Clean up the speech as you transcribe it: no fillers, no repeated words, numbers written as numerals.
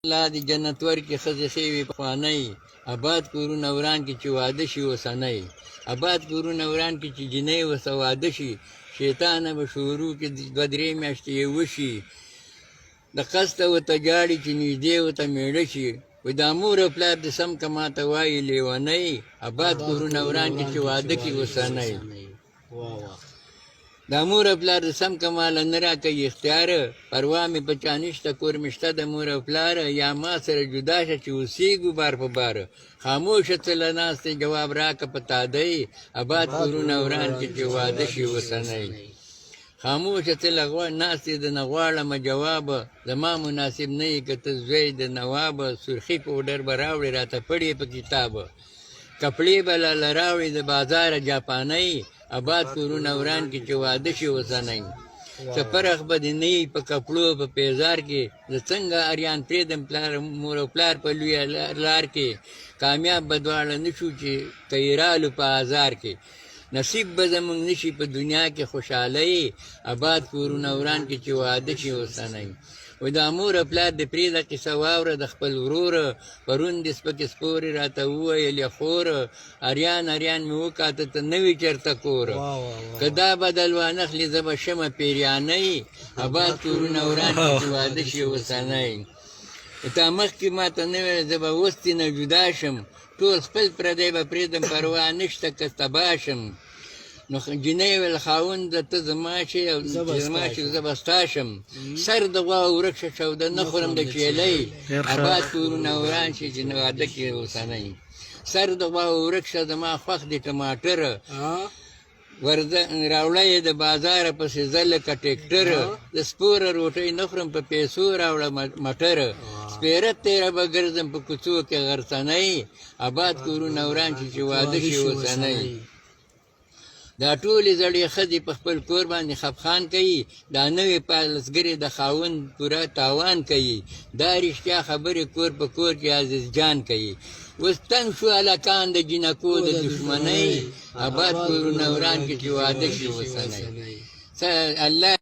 الله دې جنت ورکړي ښځې ښې وي پخوانۍ اباد کورونه وران کړي چې واده شي اوسنۍ اباد کورونه وران کړي چې جنۍ ورسه واده شي شیطانه به شروع کړي دوه درې میاشتې یې وشي د قصده ورته جاړي چې نږدې ورته مېړه شي وایي دا مور او پلار دې سم که ماته وایي لیونۍ اباد کورونه وران کړي چې واده کړي اوسنۍ دا مور او پلار د سم کماله نه راکوي اختیاره پروا مې په چا نشته کور مې شته د مور او پلاره یا ما سره جدا شه چې اوسېږو بار په باره خاموشه څه له ناستې جواب راکه په تادۍ اباد کورونه وران کړي چې واده شي اوسنۍ خاموشه څه له ناستې د نه غواړمه جوابه زما مناسب نه یې که ته زوی د نوابه سرخي پوډر به راوړې راته پړې په کتابه کپړې به لاله راوړې د بازاره جاپانۍ اباد کورونه وران کړي چې واده شي اوسنۍ څه فرق به دې نه وي په کپړو په پیزار کې زه څنګه اریان پرېږدم پلار مور او پلار په لویه لار کې کامیاب به دواړه نه شو چې که یې رالو په ازار کې نصیب به زمونږ نه شي په دنیا کې خوشحالۍ اباد کورونه وران کړي چې واده شي اوسنۍ وایي دا مور او پلار دې پرېږده قصه واوره د خپل وروره پرون دې سپکې سپورې راته وویلې خوره اریان مې وکاته ته نه وي چېرته کوره که دا بدل وانخلي زه به شمه پیریانۍ اباد کورونه وران کړي چې واده شي اوسنۍ تا مخکې ما ته نه ویل زه به اوس نه جدا شم ټول خپل پردی به پرېږدم پروا نشته که تباه شم نو جنۍ ویل خاونده ته زما شې او زما شې زه به ستا شم سر د غوا ورک شه شوده نه خورم د چیلۍ اباد کورونه وران شي چې واده کړي اوسنۍ سر د غوا ورک شه زما خوښ دي ټماټره راوړه یې د بازاره پسې زه لکه ټیکټره د سپوره روټۍ نه خورم په پیسو راوړه مټره سپېره تېره به ګرځم په کوڅو کې غرڅنۍ اباد کورونه وران شي چې واده شي اوسنۍ دا ټولې زړې ښځې په خپل کور باندې خفخان کوي دا نوې پالسګرې د خاوند پوره تاوان کوي دا رښتیا خبرې کور په کور کې عزیز جان کوي اوس تنګ شو هلکان د جنکو د دښمنۍ اباد کورونه وران کړي چې واده شي اوسنۍ الله